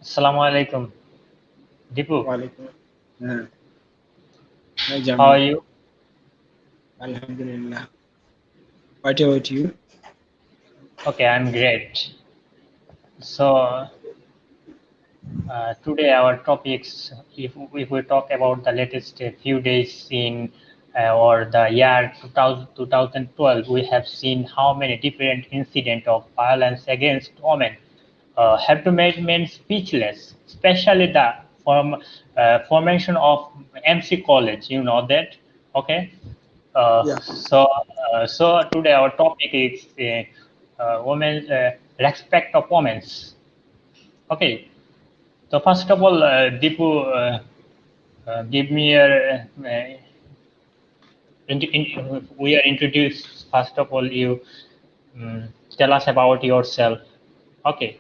Assalamu alaikum. Deepu, Walaikum. Uh, Hi, how are Jamil. you? Alhamdulillah. What about you? Okay, I'm great. So, today our topics, if we talk about the latest few days in or the year 2012, we have seen how many different incidents of violence against women have to make men speechless, especially the formation of MC College. You know that, okay? Yeah. So today our topic is women's respect of women's. Okay. So first of all, Deepu, give me your. We are introduced. First of all, you tell us about yourself. Okay.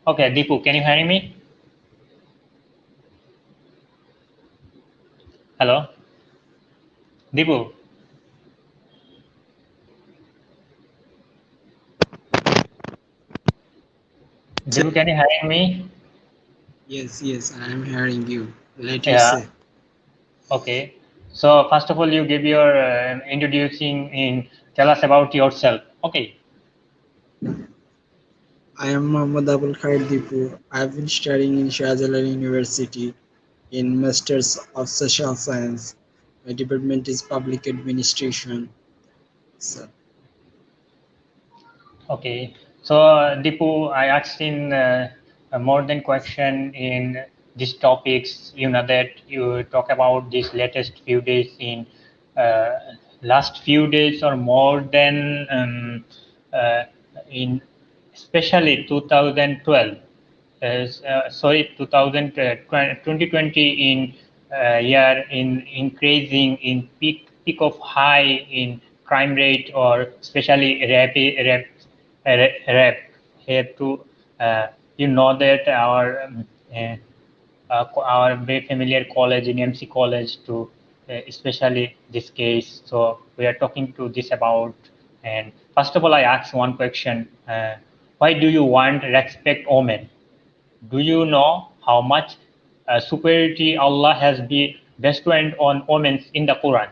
Okay, Deepu, can you hear me? Hello, Deepu. Say- Deepu, can you hear me? Yes, I am hearing you. Let you Yeah. say. Okay. So first of all, you give your introducing in. Tell us about yourself. Okay. I am Muhammad Abul Khair Dipu. I have been studying in Shahjalan University in Masters of Social Science. My department is Public Administration. So, Okay. So, Deepu, I asked in more than question in these topics, you know, that you talk about these latest few days in uh, last few days or more than uh, in especially 2012. Sorry, 2020 in year in increasing in peak of high in crime rate or especially rap here to you know that uh, our very familiar college in MC College to especially this case. So we are talking to this about. And first of all, I ask one question: why do you want respect women? Do you know how much superiority Allah has bestowed on women in the Quran?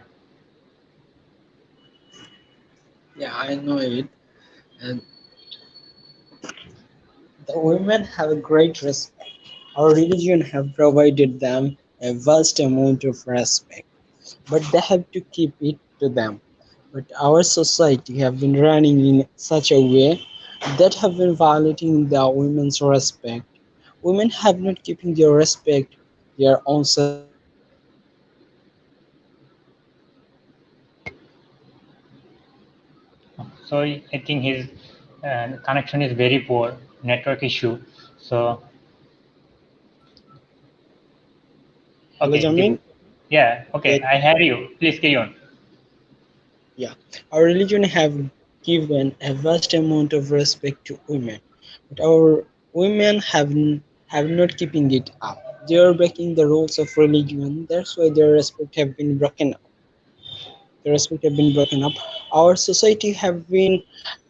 yeah, I know it. And the women have a great respect. Our religion have provided them a vast amount of respect, but they have to keep it to them. But our society have been running in such a way that have been violating the women's respect. Women have not keeping their respect their own self. So I think his connection is very poor, network issue. So Hello, okay, Dibu. Jamin. Yeah, okay, Yes, I hear you. Please carry on. yeah. Our religion have given a vast amount of respect to women, but our women have not keeping it up. They are breaking the rules of religion. That's why their respect have been broken up. The respect have been broken up. Our society have been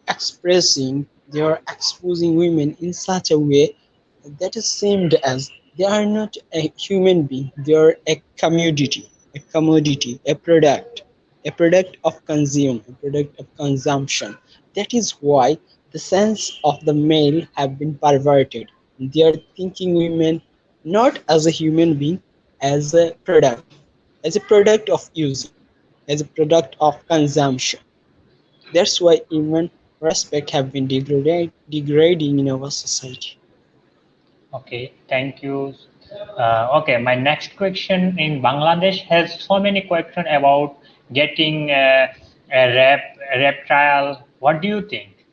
expressing, they are exposing women in such a way that is seemed as they are not a human being, they are a product of consume, a product of consumption. That is why the sense of the male have been perverted. They are thinking women not as a human being, as a product of using, as a product of consumption. That's why even respect have been degrading in our society. Okay, thank you. Okay, my next question in Bangladesh has so many questions about getting a rap trial. What do you think?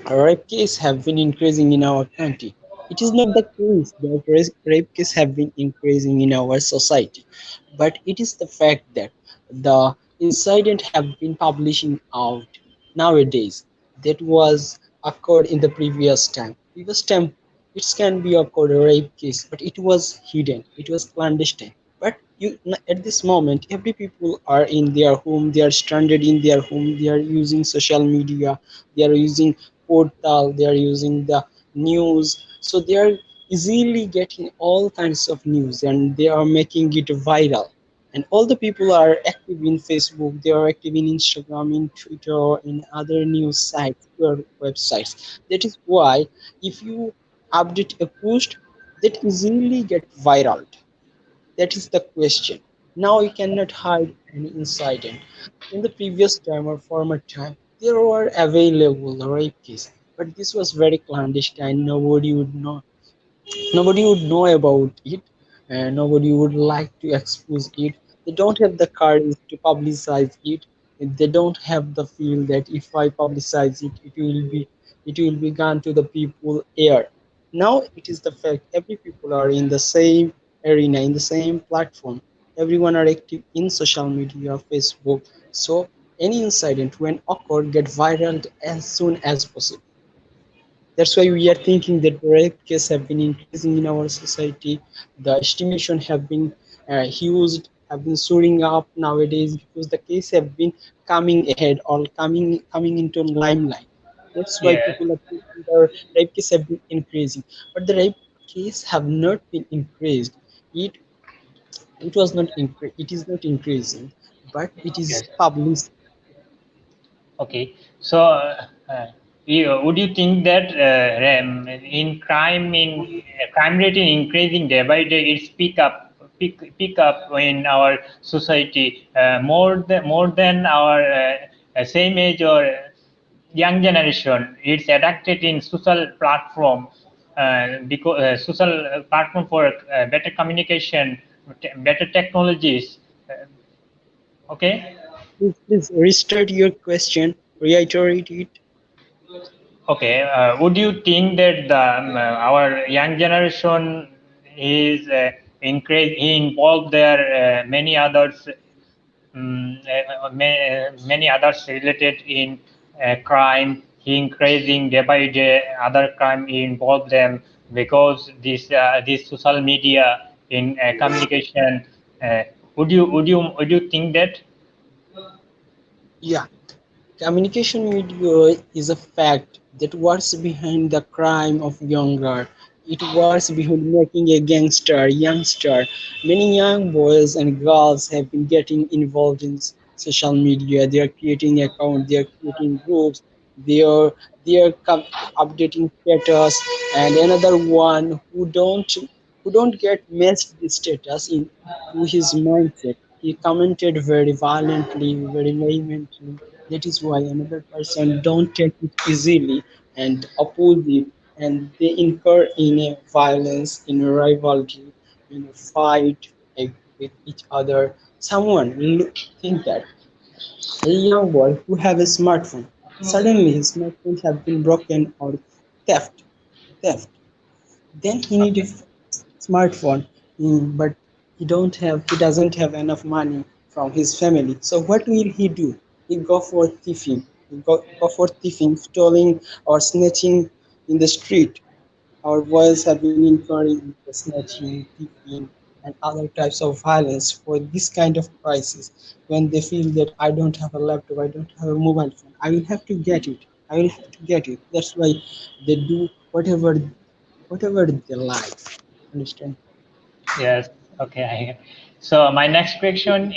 Rape cases have been increasing in our country. It is not the case that rape cases have been increasing in our society, but it is the fact that the incident have been publishing out nowadays that was occurred in the previous time. Previous time it can be occurred a rape case, but it was hidden, it was clandestine. But at this moment, every people are in their home, they are stranded in their home, they are using social media, they are using portal, they are using the news, so they are easily getting all kinds of news and they are making it viral. And all the people are active in Facebook, they are active in Instagram, in Twitter, in other news sites or websites. That is why if you update a post, that easily get viral. That is the question. Now you cannot hide any incident. In the previous time or former time, there were available rape cases, but this was very clandestine. Nobody would know about it, and nobody would like to expose it. They don't have the courage to publicize it. They don't have the feel that if I publicize it, it will be gone to the people air. Now it is the fact every people are in the same arena, in the same platform. Everyone are active in social media, Facebook. So any incident when occurred get viral as soon as possible. That's why we are thinking that rape cases have been increasing in our society. The estimation have been huge, have been soaring up nowadays because the case have been coming ahead or coming into limelight. That's why Yeah. people are thinking the rape case have been increasing, but the rape case have not been increased. It it was not it is not increasing, but it is Yes. published. Okay, so would you think that in crime rate in increasing day by day, it's pick up in our society more than our same age or young generation. It's adapted in social platform because social platform for better communication, better technologies. Uh, okay. Please restart your question, reiterate it. Okay, would you think that our young generation is he involved there many others many others related in crime, he increasing day by day other crime he involved them because this social media in communication. Uh, would you think that? Yeah, communication media is a fact that works behind the crime of younger. It works behind making a gangster, youngster. Many young boys and girls have been getting involved in social media. They are creating accounts, they are creating groups, they are updating status, and another one who don't get matched the status in to his mindset. He commented very violently, very vehemently. That is why another person don't take it easily and oppose it, and they incur in a violence, in a rivalry, in a fight with each other. Someone think that a young boy who have a smartphone, suddenly his smartphone have been broken or theft, theft. Then he need a Okay. smartphone, but he doesn't have enough money from his family. So what will he do? He go for thieving. He go for thieving, stealing or snatching in the street. Our boys have been incurring the snatching, thieving, and other types of violence for this kind of crisis. When they feel that I don't have a laptop, I don't have a mobile phone, I will have to get it. I will have to get it. That's why they do whatever they like. Understand? Yes. Okay. So my next question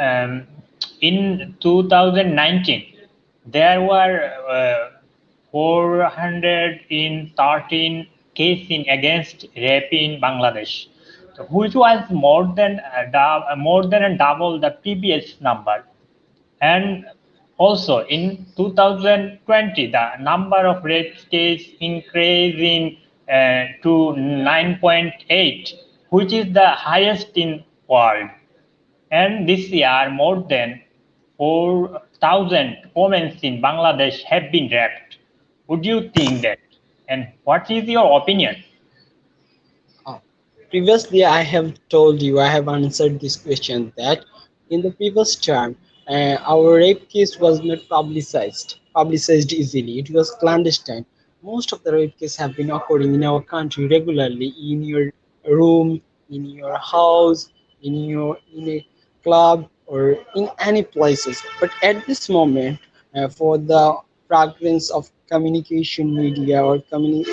um, in 2019, there were 413 cases against rape in Bangladesh, so which was more than a double the previous number. And also in 2020, the number of rape cases increasing to 9.8, which is the highest in world. And this year, more than 4,000 women in Bangladesh have been raped. Would you think that? And what is your opinion? Uh, Previously, I have told you, I have answered this question that in the previous term, our rape case was not publicized easily. It was clandestine. Most of the rape cases have been occurring in our country regularly in your room, in your house, in a club, or in any places. But at this moment, for the fragrance of communication media or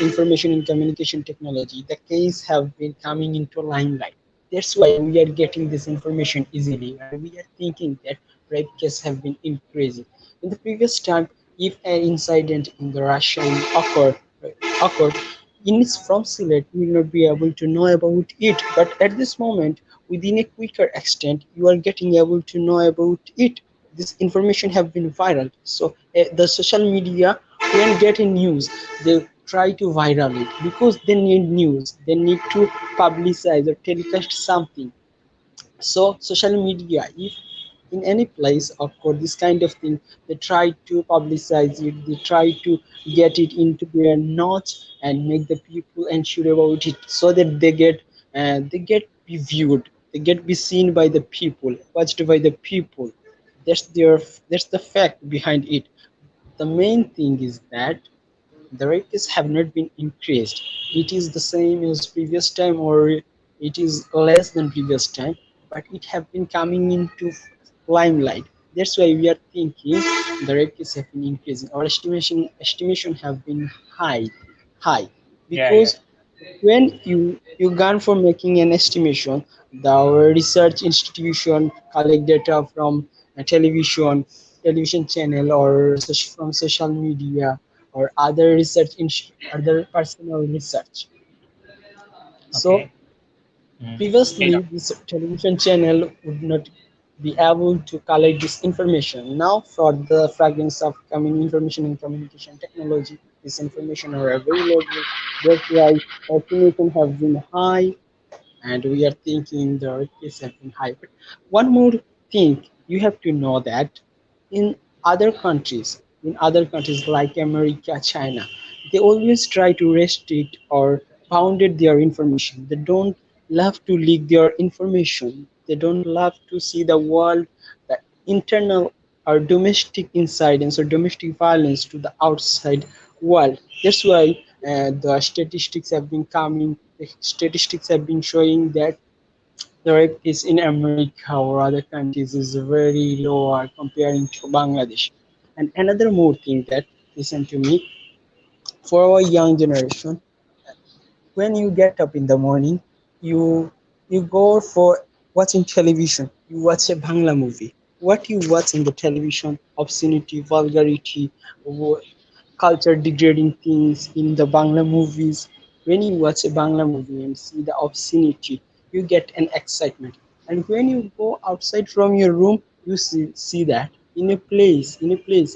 information and communication technology, the case have been coming into limelight. That's why we are getting this information easily, and we are thinking that rape cases have been increasing. In the previous time, if an incident in the Russia occurred in from Sylhet, you will not be able to know about it. But at this moment, within a quicker extent, you are getting able to know about it. This information have been viral. So the social media, when getting news, they try to viral it because they need news. They need to publicize or telecast something. So social media, if in any place occur this kind of thing, they try to publicize it, they try to get it into their notes and make the people ensure about it so that they get be viewed, they get be seen by the people, watched by the people. That's the fact behind it. The main thing is that the rates have not been increased. It is the same as previous time, or it is less than previous time, but it have been coming into limelight. That's why we are thinking the rates have been increasing. Our estimation have been high, Yeah, yeah, because when you gone for making an estimation, the research institution collect data from a television channel, or from social media, or other other personal research. So okay. Mm. previously, Yeah, this television channel would not be able to collect this information. Now, for the fragments of information and communication technology, this information are available. That's why estimation have been high, and we are thinking the rates have been high. But one more thing you have to know that in other countries like America, China, they always try to restrict or bounded their information. They don't love to leak their information. They don't love to see the world, the internal or domestic incidents or domestic violence to the outside world. That's why the statistics have been coming. The statistics have been showing that the rate is in America or other countries is very lower comparing to Bangladesh. And another more thing that, listen to me, for our young generation, when you get up in the morning, you you go for watching television. You watch a Bangla movie. What you watch in the television, obscenity, vulgarity, culture degrading things in the Bangla movies. When you watch a Bangla movie and see the obscenity, you get an excitement. And when you go outside from your room, you see that in a place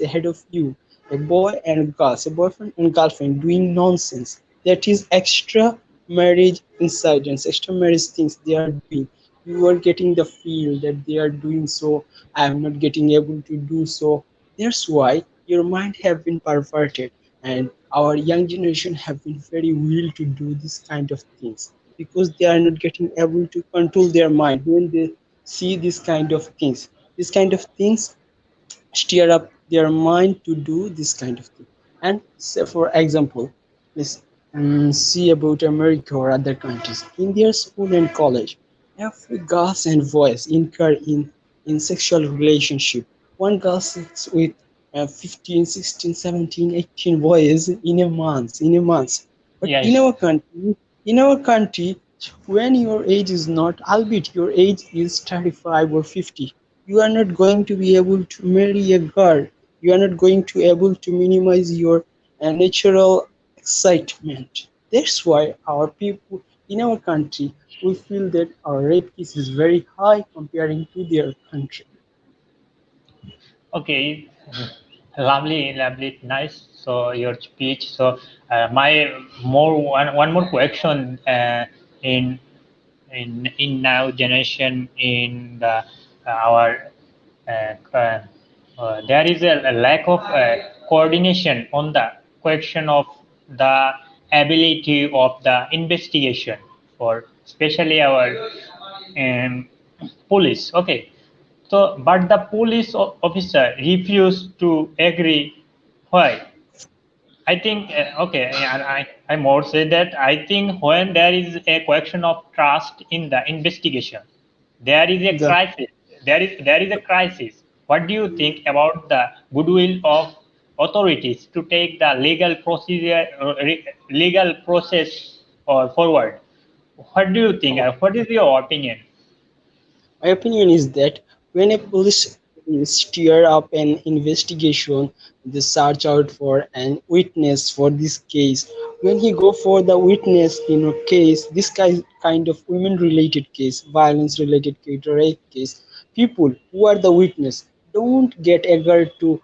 ahead of you, a boy and girls, a boyfriend and girlfriend doing nonsense. That is extra marriage incidents, extra marriage things they are doing. You are getting the feel that they are doing so. I am not getting able to do so. That's why your mind have been perverted, and our young generation have been very will to do this kind of things because they are not getting able to control their mind when they see this kind of things. This kind of things stir up their mind to do this kind of thing. And say, for example, let's see about America or other countries. In their school and college, every girls and boys incur in sexual relationship. One girl sits with 15, 16, 17, 18 boys in a month. But yeah, in yeah. our country, when your age is not, albeit your age is 35 or 50, you are not going to be able to marry a girl. You are not going to able to minimize your natural excitement. That's why our people in our country, we feel that our rape case is very high comparing to their country. Okay, lovely, lovely, nice. So your speech. So my one more question in in now generation in the our there is a lack of coordination on the question of the ability of the investigation for especially our um, police. Okay, so but the police officer refused to agree. Why? I think okay, and I more say that I think when there is a question of trust in the investigation, there is a The crisis. There is a crisis. What do you think about the goodwill of authorities to take the legal procedure, legal process or forward? What do you think? oh, What is your opinion? my opinion is that when a police steer up an investigation, they search out for an witness for this case. When he go for the witness in a case, this kind of women-related case, violence-related case, rape case, people who are the witness don't get eager to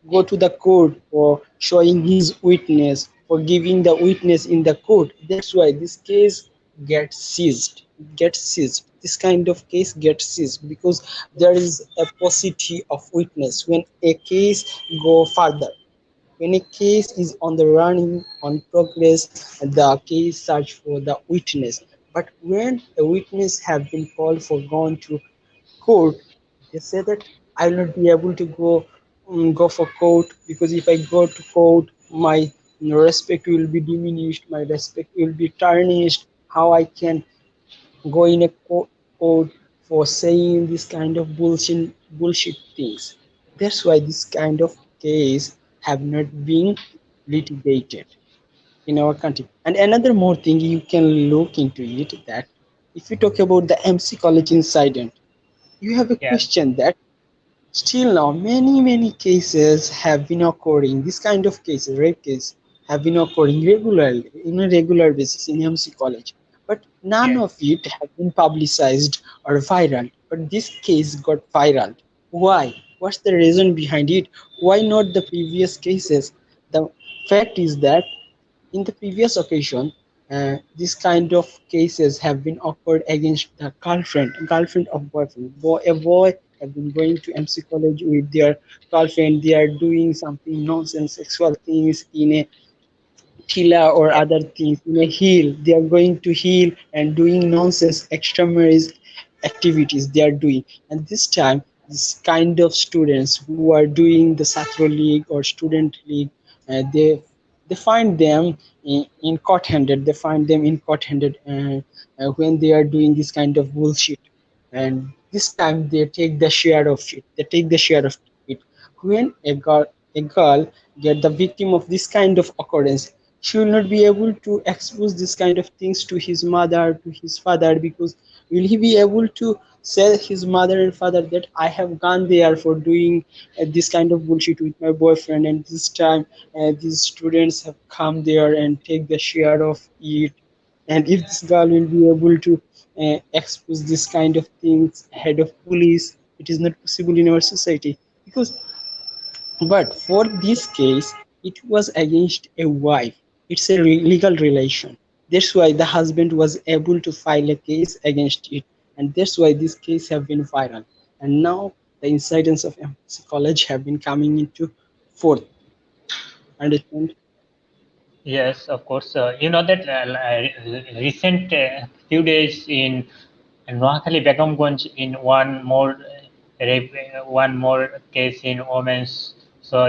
go to the court for showing his witness, for giving the witness in the court. That's why this case gets seized. This kind of case gets seized because there is a paucity of witness. When a case go further, when a case is on the running, on progress, the case search for the witness. But when a witness have been called for gone to court, they say that I will not be able to go for court, because if I go to court, my respect will be diminished, my respect will be tarnished. How I can go in a court for saying this kind of bullshit things? That's why this kind of case have not been litigated in our country. And another more thing you can look into it, that if you talk about the MC College incident, you have a Yes, question that still now many cases have been occurring. This kind of cases, rape case, have been occurring regularly in a regular basis in MC College. But none yes. of it have been publicized or viral. But this case got viral. Why? What's the reason behind it? Why not the previous cases? The fact is that in the previous occasion, this kind of cases have been occurred against the girlfriend of boyfriend. A boy have been going to MC College with their girlfriend. They are doing something nonsense, sexual things in a tila or Yes. other things in a hill. They are going to hill and doing nonsense extramural activities they are doing. And this time, this kind of students who are doing the Satro League or Student League, they find them in caught-handed. They find them in caught-handed when they are doing this kind of bullshit. And this time they take the share of it. They take the share of it. When a girl get the victim of this kind of occurrence, she will not be able to expose this kind of things to his mother, to his father, because will he be able to tell his mother and father that I have gone there for doing this kind of bullshit with my boyfriend, and this time these students have come there and take the share of it. And if this girl will be able to expose this kind of things ahead of police, it is not possible in our society. Because but for this case, it was against a wife. It's a legal relation. That's why the husband was able to file a case against it, and that's why this case have been viral. And now the incidents of MC College have been coming into forth. Understand? Yes, of course. You know that recent few days in Noakhali Begumganj in one more case in women's. So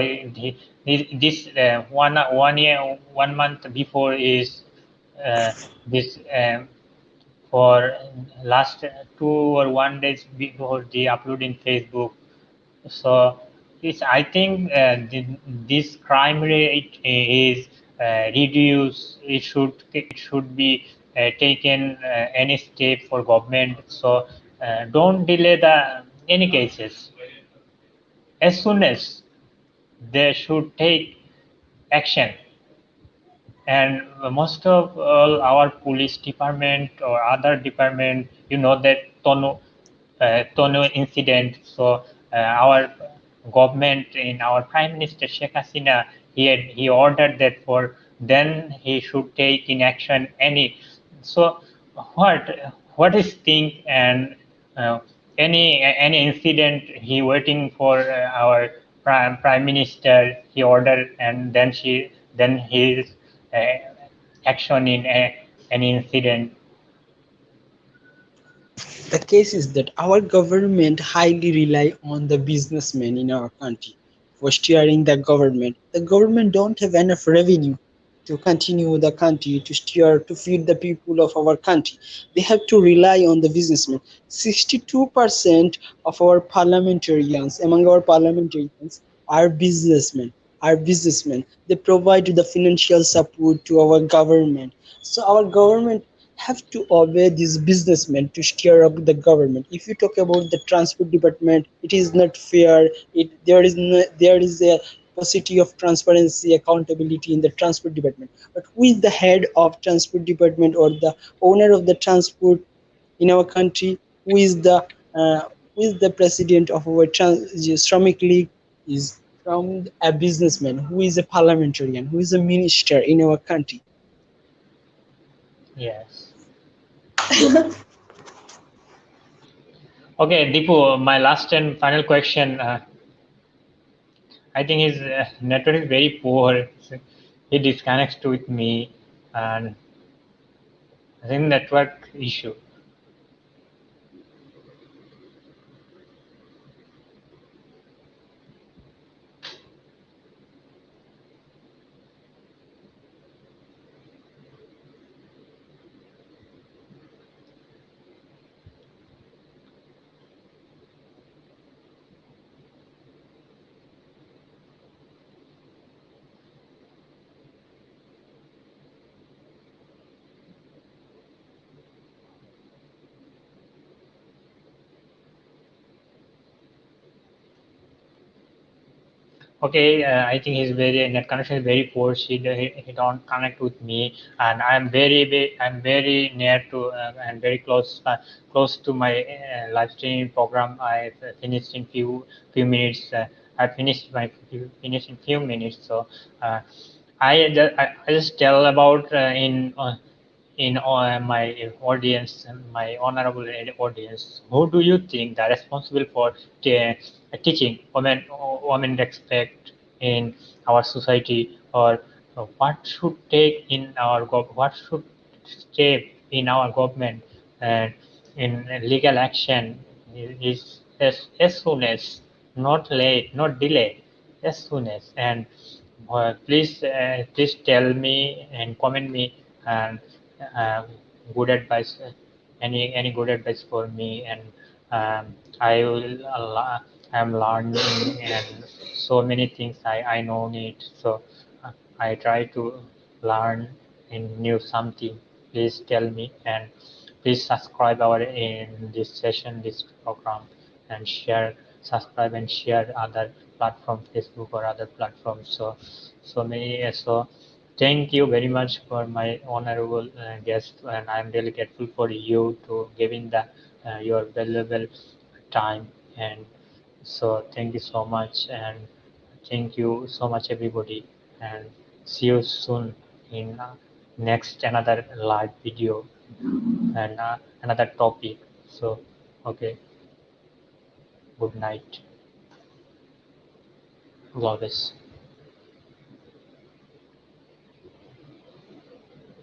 this 1 year 1 month before is this for last 2 or 1 days before the upload in Facebook. So it's, I think this crime rate is reduced. It should be taken any step for government. So don't delay the any cases. As soon as they should take action, and most of all our police department or other department, you know that Tono incident. So our government in our Prime Minister Sheikh Hasina, he ordered that for then he should take in action any. So what is think and uh, any incident he waiting for our prime minister, he ordered, and then his uh, action in an incident. The case is that our government highly rely on the businessmen in our country for steering the government. The government don't have enough revenue to continue the country, to steer, to feed the people of our country. They have to rely on the businessmen. 62% of our parliamentarians, among our parliamentarians, are businessmen. Are businessmen. They provide the financial support to our government. So our government have to obey these businessmen to steer up the government. If you talk about the transport department, it is not fair. There is a paucity of transparency, accountability in the transport department. But who is the head of transport department or the owner of the transport in our country? Who is the president of our Shramik League? Is from a businessman, who is a parliamentarian, who is a minister in our country. Yes. Okay, Deepu, my last and final question. I think his network is very poor. He disconnects with me, and I think network issue. Okay, I think his very net connection is very poor. He don't connect with me, and I'm very near to and very close to my live streaming program. I finished in few minutes. I finished in few minutes. So uh, I just tell about in my audience, my honorable audience, who do you think are responsible for teaching women respect in our society, or what should take in our what should step in our government and in legal action is as soon as, not late, not delay, as soon as. And please tell me and comment me and uh, good advice, any good advice for me, and I will I'm learning, and so many things I know it. So I try to learn and knew something. Please tell me, and please subscribe our in this session, this program, and share, subscribe and share other platform, Facebook or other platforms. So so many. So thank you very much for my honorable guest, and I'm really grateful for you to giving the your valuable time. And so thank you so much, and thank you so much everybody, and see you soon in next another live video and another topic. So okay, good night, always.